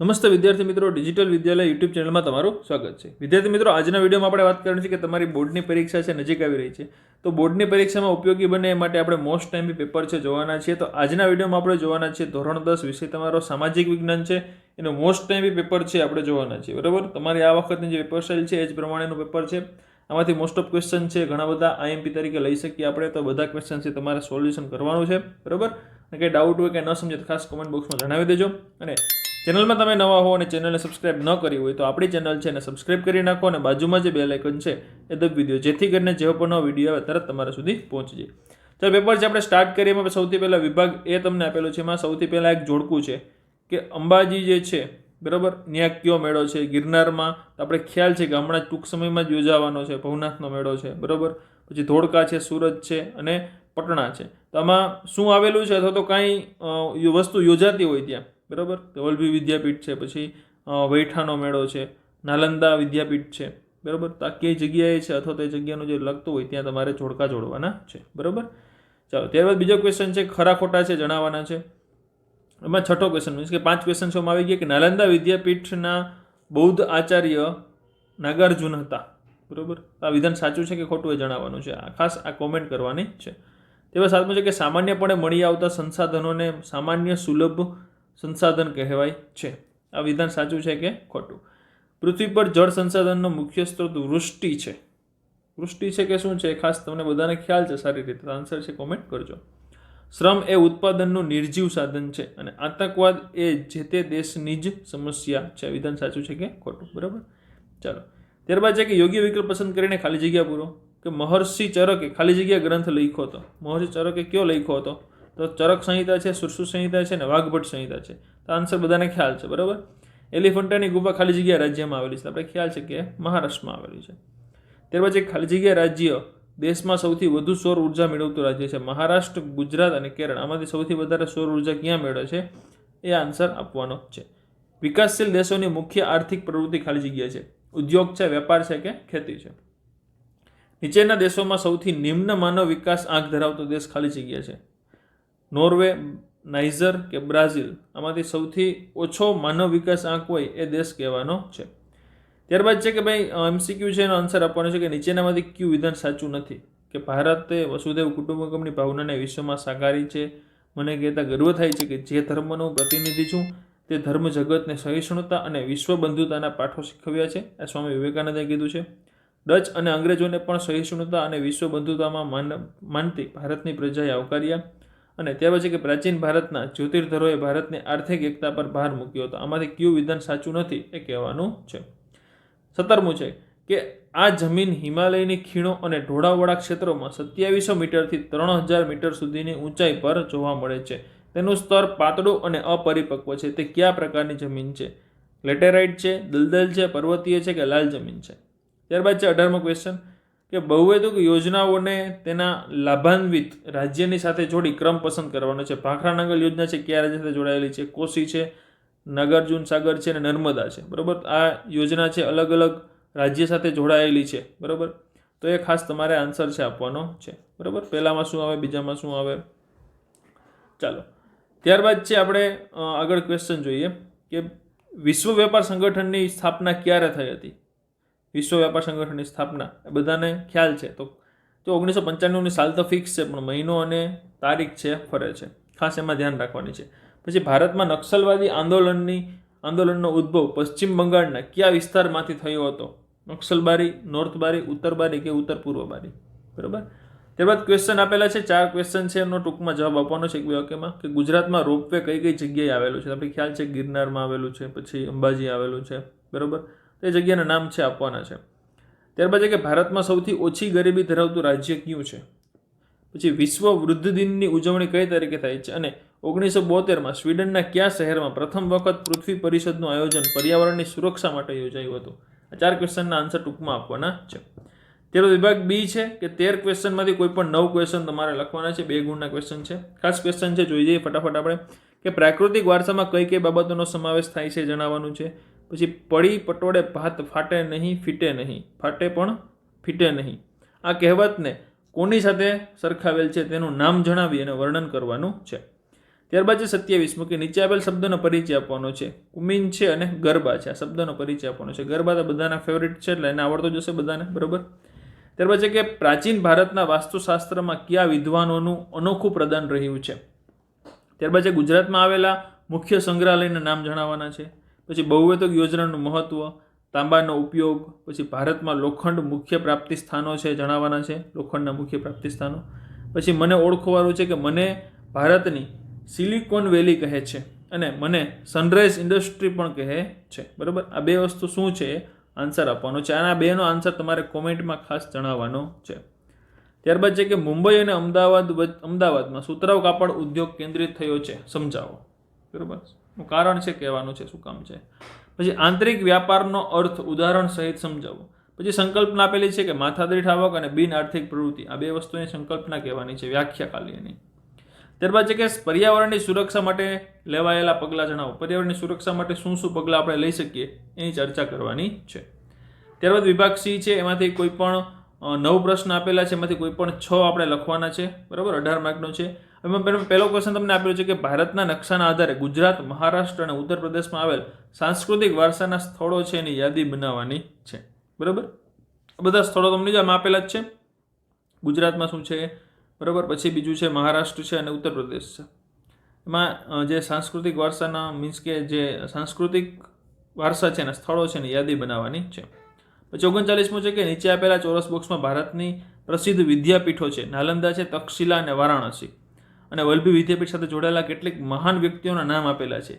નમસ્તે વિદ્યાર્થી મિત્રો, ડિજિટલ વિદ્યાલય યુટ્યુબ ચેનલમાં તમારું સ્વાગત છે. વિદ્યાર્થી મિત્રો, આજના વિડીયોમાં આપણે વાત કરવાની છે કે તમારી બોર્ડની પરીક્ષા છે નજીક આવી રહી છે. તો બોર્ડની પરીક્ષામાં ઉપયોગી બને એ માટે આપણે મોસ્ટ ટાઈમથી પેપર છે જોવાના છીએ. તો આજના વિડીયોમાં આપણે જોવાના છીએ ધોરણ 10 વિષય તમારો સામાજિક વિજ્ઞાન છે, એનો મોસ્ટ ટાઈમથી પેપર છે આપણે જોવાના છીએ. બરાબર, તમારી આ વખતની જે પેપર સ્ટાઇલ છે એ જ પ્રમાણેનું પેપર છે. આમાંથી મોસ્ટ ઓફ ક્વેશ્ચન છે ઘણા બધા આઈએમપી તરીકે લઈ શકીએ આપણે. તો બધા ક્વેશ્ચન છે તમારે સોલ્યુશન કરવાનું છે. બરાબર, અને કંઈ ડાઉટ હોય કે ન સમજે તો ખાસ કોમેન્ટ બોક્સમાં જણાવી દેજો. અને ચેનલમાં તમે નવા હો અને ચેનલને સબસ્ક્રાઇબ ન કરી હોય તો આપણી ચેનલ છે એને સબસ્ક્રાઇબ કરી નાખો અને બાજુમાં જે બેલ આઇકન છે એ દબાવી દો, જેથી કરીને જેવો પણ નવો વિડીયો આવે તરત તમારા સુધી પહોંચી જાય. ચાલો પેપર છે આપણે સ્ટાર્ટ કરીએ. એમાં સૌથી પહેલાં વિભાગ એ તમને આપેલો છે. એમાં સૌથી પહેલાં એક જોડકું છે કે અંબાજી જે છે, બરાબર, ત્યાં કયો મેળો છે? ગિરનારમાં આપણે ખ્યાલ છે કે હમણાં ટૂંક સમયમાં જ યોજાવાનો છે, ભવનાથનો મેળો છે. બરાબર, પછી ધોળકા છે, સુરત છે અને પટણા છે. તો આમાં શું આવેલું છે અથવા તો કાંઈ વસ્તુ યોજાતી હોય ત્યાં, બરાબર, વલ્લભી વિદ્યાપીઠ છે, પછી વૈઠાનો મેળો છે, નાલંદા વિદ્યાપીઠ છે. બરાબર, તો આ કઈ જગ્યાએ છે અથવા તો એ જગ્યાનું જે લખતું હોય ત્યાં તમારે જોડકા જોડવાના છે. બરાબર, ચાલો ત્યારબાદ બીજો ક્વેશ્ચન છે, ખરા ખોટા છે જણાવવાના છે. એમાં છઠ્ઠો ક્વેશ્ચન મીન્સ કે 5 ક્વેશ્ચન શોમાં આવી ગયા કે નાલંદા વિદ્યાપીઠના બૌદ્ધ આચાર્ય નાગાર્જુન હતા. બરાબર, આ વિધાન સાચું છે કે ખોટું એ જણાવવાનું છે. ખાસ આ કોમેન્ટ કરવાની છે. તેવા સાતમું છે કે સામાન્યપણે મળી આવતા સંસાધનોને સામાન્ય સુલભ સંસાધન કહેવાય છે. આ વિધાન સાચું છે કે ખોટું? પૃથ્વી પર જળ સંસાધનનો મુખ્ય સ્ત્રોત વૃષ્ટિ છે. વૃષ્ટિ છે કે શું છે ખાસ તમને બધાને ખ્યાલ છે સારી રીતે. આન્સર છે કોમેન્ટ કરજો. શ્રમ એ ઉત્પાદનનું નિર્જીવ સાધન છે અને આતંકવાદ એ જે તે દેશની જ સમસ્યા છે. વિધાન સાચું છે કે ખોટું? બરાબર, ચાલો ત્યારબાદ છે કે યોગ્ય વિકલ્પ પસંદ કરીને ખાલી જગ્યા પૂરો. કે મહર્ષિ ચરકે ખાલી જગ્યા ગ્રંથ લખ્યો હતો. મહર્ષિ ચરકે કયો લખ્યો હતો? તો ચરક સંહિતા છે, સુશ્રુત સંહિતા છે અને વાઘભટ્ટ સંહિતા છે. તો આન્સર બધાને ખ્યાલ છે. બરાબર, એલિફન્ટાની ગુફા ખાલી જગ્યા રાજ્યમાં આવેલી છે. આપણે ખ્યાલ છે કે મહારાષ્ટ્રમાં આવેલી છે. ત્યારબાદ છે ખાલી જગ્યા રાજ્ય દેશમાં સૌથી વધુ સૌર ઉર્જા મેળવતું રાજ્ય છે. મહારાષ્ટ્ર, ગુજરાત અને કેરળ. આમાંથી સૌથી વધારે સૌર ઉર્જા ક્યાં મેળવે છે એ આન્સર આપવાનો છે. વિકાસશીલ દેશોની મુખ્ય આર્થિક પ્રવૃત્તિ ખાલી જગ્યા છે. ઉદ્યોગ છે, વેપાર છે કે ખેતી છે. નીચેના દેશોમાં સૌથી નિમ્ન માનવ વિકાસ આંક ધરાવતો દેશ ખાલી જગ્યા છે. નોર્વે, નાઇજર કે બ્રાઝિલ. આમાંથી સૌથી ઓછો માનવ વિકાસ આંક હોય એ દેશ કહેવાનો છે. ત્યારબાદ છે કે ભાઈ એમસીક્યુ છે, એનો આન્સર આપવાનો છે કે નીચેનામાંથી ક્યુ વિધાન સાચું નથી? કે ભારતે વસુધૈવ કુટુંબકમની ભાવનાને વિશ્વમાં સાકારી છે. મને કહેતા ગર્વ થાય છે કે જે ધર્મનો પ્રતિનિધિ છું તે ધર્મ જગતને સહિષ્ણુતા અને વિશ્વ બંધુતાના પાઠો શીખવ્યા છે. આ સ્વામી વિવેકાનંદે કીધું છે. ડચ અને અંગ્રેજોને પણ સહિષ્ણુતા અને વિશ્વ બંધુતામાં માનતી ભારતની પ્રજાએ આવકાર્યા. અને ત્યાર પછી કે પ્રાચીન ભારતના જ્યોતિર્ધરોએ ભારતની આર્થિક એકતા પર ભાર મૂક્યો હતો. આમાંથી કયું વિધાન સાચું નથી એ કહેવાનું છે. 17મું છે કે આ જમીન હિમાલયની ખીણો અને ઢોળાવવાળા ક્ષેત્રોમાં 2700 મીટરથી 3000 મીટર સુધીની ઊંચાઈ પર જોવા મળે છે. તેનું સ્તર પાતળું અને અપરિપક્વ છે. તે કયા પ્રકારની જમીન છે? લેટેરાઇટ છે, દલદલ છે, પર્વતીય છે કે લાલ જમીન છે? ત્યારબાદ છે 18મો ક્વેશ્ચન કે બહુહેતુક યોજનાઓને તેના લાભાન્વિત રાજ્યની સાથે જોડી ક્રમ પસંદ કરવાનો છે. ભાખરા નાંગલ યોજના છે કયા રાજ્ય સાથે જોડાયેલી છે? કોશી છે, નાગાર્જુન સાગર છે અને નર્મદા છે. બરાબર, આ યોજના છે અલગ અલગ રાજ્ય સાથે જોડાયેલી છે. બરાબર, તો એ ખાસ તમારે આન્સર છે આપવાનો છે. બરાબર, પહેલામાં શું આવે, બીજામાં શું આવે? ચાલો ત્યારબાદ છે આપણે આગળ ક્વેશ્ચન જોઈએ કે વિશ્વ વેપાર સંગઠનની સ્થાપના ક્યારે થઈ હતી? વિશ્વ વેપાર સંગઠનની સ્થાપના બધાને ખ્યાલ છે. તો 1995ની સાલ તો ફિક્સ છે, પણ મહિનો અને તારીખ છે ફરે છે. ખાસ એમાં ધ્યાન રાખવાની છે. પછી ભારતમાં નક્સલવાદી આંદોલનનો ઉદ્ભવ પશ્ચિમ બંગાળના કયા વિસ્તારમાંથી થયો હતો? નક્સલબારી, નોર્થ બારી, ઉત્તર બારી કે ઉત્તર પૂર્વ બારી? બરાબર, ત્યારબાદ ક્વેશ્ચન આપેલા છે 4 ક્વેશ્ચન છે. એનો ટૂંકમાં જવાબ આપવાનો છે એક બે વાક્યમાં. કે ગુજરાતમાં રોપવે કઈ કઈ જગ્યાએ આવેલું છે? આપણે ખ્યાલ છે ગિરનારમાં આવેલું છે, પછી અંબાજી આવેલું છે. બરાબર, તે જગ્યાના નામ છે આપવાના છે. ત્યારબાદ છે કે ભારતમાં સૌથી ઓછી ગરીબી ધરાવતું રાજ્ય કયું છે? પછી વિશ્વ વૃદ્ધ દિનની ઉજવણી કઈ તારીખે થાય છે? અને 1972માં સ્વીડનના કયા શહેરમાં પ્રથમ વખત પૃથ્વી પરિષદનું આયોજન પર્યાવરણની સુરક્ષા માટે યોજાયું હતું? આ 4 ક્વેશ્ચનના આન્સર ટૂંકમાં આપવાના છે. ત્યારબાદ વિભાગ બી છે કે 13 ક્વેશ્ચનમાંથી કોઈ પણ 9 ક્વેશ્ચન તમારે લખવાના છે. 2 ગુણના ક્વેશ્ચન છે. ખાસ ક્વેશ્ચન છે, જોઈ જઈએ ફટાફટ આપણે. કે પ્રાકૃતિક વારસામાં કઈ કઈ બાબતોનો સમાવેશ થાય છે જણાવવાનું છે. પછી પડી પટોળે ભાત ફાટે નહીં ફીટે નહીં, ફાટે પણ ફીટે નહીં. આ કહેવતને કોની સાથે સરખાવેલ છે તેનું નામ જણાવી અને વર્ણન કરવાનું છે. ત્યારબાદ છે 27મું કે નીચે આપેલ શબ્દનો પરિચય આપવાનો છે. કુમિન છે અને ગરબા છે, આ શબ્દનો પરિચય આપવાનો છે. ગરબા તો બધાના ફેવરિટ છે એટલે એને આવડતો જશે બધાને, બરોબર. ત્યારબાદ છે કે પ્રાચીન ભારતના વાસ્તુશાસ્ત્રમાં કયા વિદ્વાનોનું અનોખું પ્રદાન રહ્યું છે. ત્યારબાદ છે ગુજરાતમાં આવેલા મુખ્ય સંગ્રહાલયના નામ જણાવવાના છે. પછી બહુહેતુક યોજનાનું મહત્વ, તાંબાનો ઉપયોગ, પછી ભારતમાં લોખંડ મુખ્ય પ્રાપ્તિ સ્થાનો છે જણાવવાના છે, લોખંડના મુખ્ય પ્રાપ્તિ સ્થાનો. પછી મને ઓળખવાનું છે કે મને ભારતની સિલિકોન વેલી કહે છે અને મને સનરાઈઝ ઇન્ડસ્ટ્રી પણ કહે છે, બરાબર. આ બે વસ્તુ શું છે આન્સર આપવાનો છે. આના બેનો આન્સર તમારે કોમેન્ટમાં ખાસ જણાવવાનો છે. ત્યારબાદ છે કે મુંબઈ અને અમદાવાદમાં સુતરાઉ કાપડ ઉદ્યોગ કેન્દ્રિત થયો છે, સમજાવો, બરાબર. કારણ છે કહેવાનું છે શું કામ છે. પછી આંતરિક વ્યાપારનો અર્થ ઉદાહરણ સહિત સમજાવો. પછી સંકલ્પના આપેલી છે કે માથાદીઠ આવક અને બિન આર્થિક પ્રવૃત્તિ, આ બે વસ્તુની સંકલ્પના કહેવાની છે, વ્યાખ્યા ખાલી એની. ત્યારબાદ છે કે પર્યાવરણની સુરક્ષા માટે લેવાયેલા પગલાં જણાવો. પર્યાવરણની સુરક્ષા માટે શું શું પગલાં આપણે લઈ શકીએ એની ચર્ચા કરવાની છે. ત્યારબાદ વિભાગ સી છે, એમાંથી કોઈ પણ 9 પ્રશ્ન આપેલા છે, એમાંથી કોઈ પણ 6 આપણે લખવાના છે, બરાબર. 18 માર્કનો છે. એમાં પહેલો ક્વેશ્ચન તમને આપેલો છે કે ભારતના નકશાના આધારે ગુજરાત, મહારાષ્ટ્ર અને ઉત્તર પ્રદેશમાં આવેલ સાંસ્કૃતિક વારસાના સ્થળો છે એની યાદી બનાવવાની છે, બરાબર. બધા સ્થળો તમને આમ આપેલા જ છે. ગુજરાતમાં શું છે, બરાબર. પછી બીજું છે મહારાષ્ટ્ર છે અને ઉત્તર પ્રદેશ છે. એમાં જે સાંસ્કૃતિક વારસાના મીન્સ કે જે સાંસ્કૃતિક વારસા છે એના સ્થળો છે એની યાદી બનાવવાની છે. પછી 39મું છે કે નીચે આપેલા ચોરસ બોક્સમાં ભારતની પ્રસિદ્ધ વિદ્યાપીઠો છે, નાલંદા છે, તક્ષશિલા અને વારાણસી અને વલ્લભી વિદ્યાપીઠ સાથે જોડાયેલા કેટલીક મહાન વ્યક્તિઓના નામ આપેલા છે,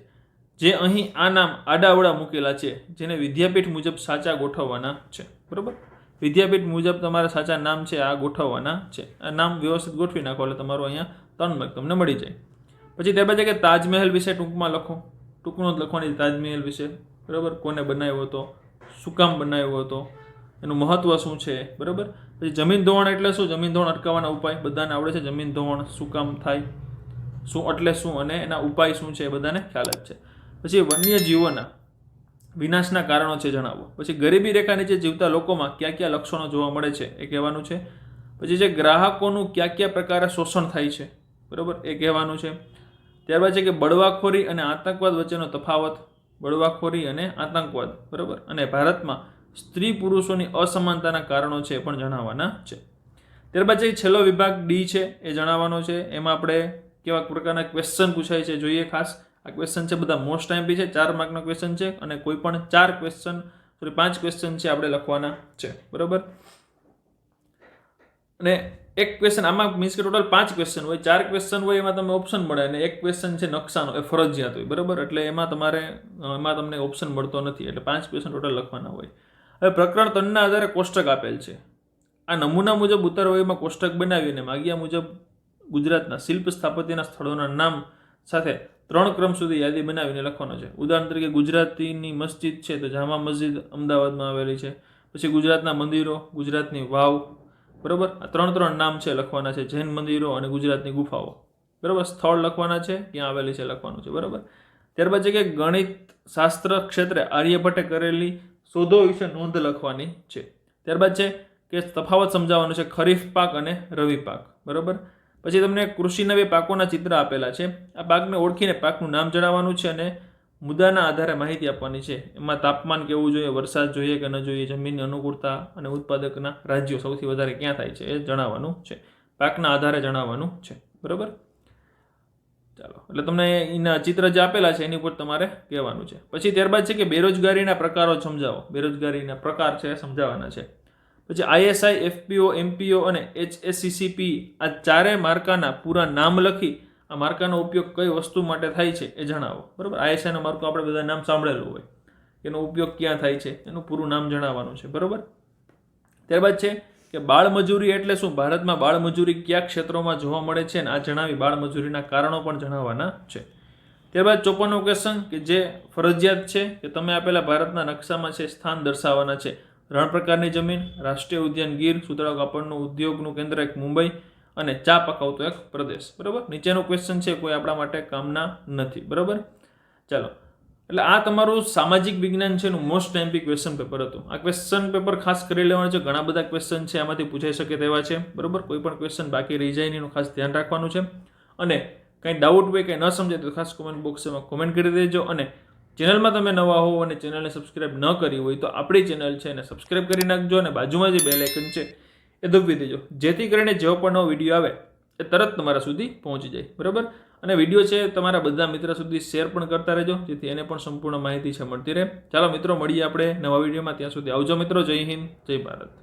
જે અહીં આ નામ આડાઅવળા મૂકેલા છે, જેને વિદ્યાપીઠ મુજબ સાચા ગોઠવવાના છે, બરાબર. વિદ્યાપીઠ મુજબ તમારા સાચા નામ છે આ ગોઠવવાના છે. આ નામ વ્યવસ્થિત ગોઠવી નાખો એટલે તમારું અહીંયા 3 માર્ક તમને મળી જાય. પછી ત્યારબાદ છે કે તાજમહેલ વિશે ટૂંકમાં લખો. ટૂંકમાં લખવાની તાજમહેલ વિશે, બરાબર. કોને બનાવ્યો હતો, શું કામ બનાવ્યો હતો, એનું મહત્વ શું છે, બરાબર. પછી જમીન ધોવાણ એટલે શું, જમીન ધોવાણ અટકાવવાના ઉપાય બધાને આવડે છે. જમીન ધોવાણ શું કામ થાય, શું એટલે શું અને એના ઉપાય શું છે એ બધાને ખ્યાલ જ છે. પછી વન્યજીવોના વિનાશના કારણો છે જણાવો. પછી ગરીબી રેખા નીચે જીવતા લોકોમાં કયા કયા લક્ષણો જોવા મળે છે એ કહેવાનું છે. પછી જે ગ્રાહકોનું કયા કયા પ્રકારે શોષણ થાય છે, બરાબર, એ કહેવાનું છે. ત્યારબાદ છે કે બળવાખોરી અને આતંકવાદ વચ્ચેનો તફાવત, બળવાખોરી અને આતંકવાદ, બરાબર. અને ભારતમાં સ્ત્રી પુરુષોની અસમાનતાના કારણો છે એ પણ જણાવવાના છે. ત્યારબાદ જે છેલ્લો વિભાગ ડી છે એ જણાવવાનો છે. એમાં આપણે કેવા પ્રકારના ક્વેશ્ચન પૂછાય છે જોઈએ ખાસ. આ ક્વેશ્ચન છે બધા મોસ્ટ ટાઈમ છે, 4 માર્કનો ક્વેશ્ચન છે અને કોઈ પણ 5 ક્વેશ્ચન છે આપણે લખવાના છે, બરાબર. અને એક ક્વેશ્ચન આમાં મીન્સ કે ટોટલ 5 ક્વેશ્ચન હોય, 4 ક્વેશ્ચન હોય એમાં તમને ઓપ્શન મળે અને એક ક્વેશ્ચન છે નકશાનો, એ ફરજિયાત હોય, બરાબર. એટલે એમાં તમને ઓપ્શન મળતો નથી, એટલે 5 ક્વેશ્ચન ટોટલ લખવાના હોય. હવે પ્રકરણ 3ના આધારે કોષ્ટક આપેલ છે. આ નમૂના મુજબ ઉત્તરવયમાં કોષ્ટક બનાવીને માગ્યા મુજબ ગુજરાતના શિલ્પ સ્થાપત્યના સ્થળોના નામ સાથે 3 ક્રમ સુધી યાદી બનાવીને લખવાનો છે. ઉદાહરણ તરીકે ગુજરાતીની મસ્જિદ છે તો જામા મસ્જિદ અમદાવાદમાં આવેલી છે. પછી ગુજરાતના મંદિરો, ગુજરાતની વાવ, બરાબર. આ 3 નામ છે લખવાના છે. જૈન મંદિરો અને ગુજરાતની ગુફાઓ, બરાબર. સ્થળ લખવાના છે, ક્યાં આવેલી છે લખવાનું છે, બરાબર. ત્યારબાદ છે કે ગણિત શાસ્ત્ર ક્ષેત્રે આર્યભટ્ટે કરેલી શોધો વિશે નોંધ લખવાની છે. ત્યારબાદ છે કે તફાવત સમજાવવાનો છે, ખરીફ પાક અને રવિ પાક, બરાબર. પછી તમને કૃષિના 2 પાકોના ચિત્ર આપેલા છે. આ પાકને ઓળખીને પાકનું નામ જણાવવાનું છે અને મુદ્દાના આધારે માહિતી આપવાની છે. એમાં તાપમાન કેવું જોઈએ, વરસાદ જોઈએ કે ન જોઈએ, જમીનની અનુકૂળતા અને ઉત્પાદકના રાજ્યો સૌથી વધારે ક્યાં થાય છે એ જણાવવાનું છે. પાકના આધારે જણાવવાનું છે, બરાબર. ચાલો, એટલે તમને એના ચિત્ર જે આપેલા છે એની ઉપર તમારે કહેવાનું છે. પછી ત્યારબાદ છે કે બેરોજગારીના પ્રકારો સમજાવો. બેરોજગારીના પ્રકાર છે સમજાવવાના છે. પછી ISI, FPO, MPO અને HACCP આ 4 માર્કાના પૂરા નામ લખી આ માર્કાનો ઉપયોગ કઈ વસ્તુ માટે થાય છે એ જણાવો, બરાબર. ISI નો માર્કો આપણે બધા નામ સાંભળેલું હોય, એનો ઉપયોગ ક્યાં થાય છે એનું પૂરું નામ જણાવવાનું છે, બરાબર. ત્યારબાદ છે કે બાળમજૂરી એટલે શું, ભારતમાં બાળમજૂરી કયા ક્ષેત્રોમાં જોવા મળે છે અને આ જણાવી બાળમજૂરીના કારણો પણ જણાવવાના છે. ત્યારબાદ 54નો ક્વેશ્ચન કે જે ફરજિયાત છે કે તમે આપેલા ભારતના નકશામાં છે સ્થાન દર્શાવવાના છે. રણ પ્રકારની જમીન, રાષ્ટ્રીય ઉદ્યાન ગીર, સુતરાઉ કાપડનું ઉદ્યોગનું કેન્દ્ર એક મુંબઈ અને ચા પકાવતો એક પ્રદેશ, બરાબર. નીચેનો ક્વેશ્ચન છે કોઈ આપણા માટે કામના નથી, બરાબર. ચાલો, એટલે આ તમારું સામાજિક વિજ્ઞાન છે એનું મોસ્ટ એમપી ક્વેશ્ચન પેપર હતું. આ ક્વેશ્ચન પેપર ખાસ કરી લેવાનું છે. ઘણા બધા ક્વેશ્ચન છે આમાંથી પૂછાઈ શકે તેવા છે, બરાબર. કોઈ પણ ક્વેશ્ચન બાકી રહી જાય નહીં એનું ખાસ ધ્યાન રાખવાનું છે. અને કંઈ ડાઉટ હોય, કંઈ ન સમજાય તો ખાસ કોમેન્ટ બોક્સમાં કોમેન્ટ કરી દેજો. અને ચેનલમાં તમે નવા હો અને ચેનલને સબસ્ક્રાઇબ ન કરી હોય તો આપણી ચેનલ છે એને સબસ્ક્રાઇબ કરી નાખજો અને બાજુમાં જે બેલ આઇકન છે એ દબાવી દેજો, જેથી કરીને જેવો પણ નવો વિડીયો આવે એ તરત તમારા સુધી પહોંચી જાય. બરાબર? અને વિડીયો છે તમારા બધા મિત્ર સુધી શેર પણ કરતા રહેજો, જેથી એને પણ સંપૂર્ણ માહિતી છે મળતી રહે. ચાલો મિત્રો, મળીએ આપણે નવા વિડીયોમાં. ત્યાં સુધી આવજો મિત્રો. જય હિન્દ, જય ભારત.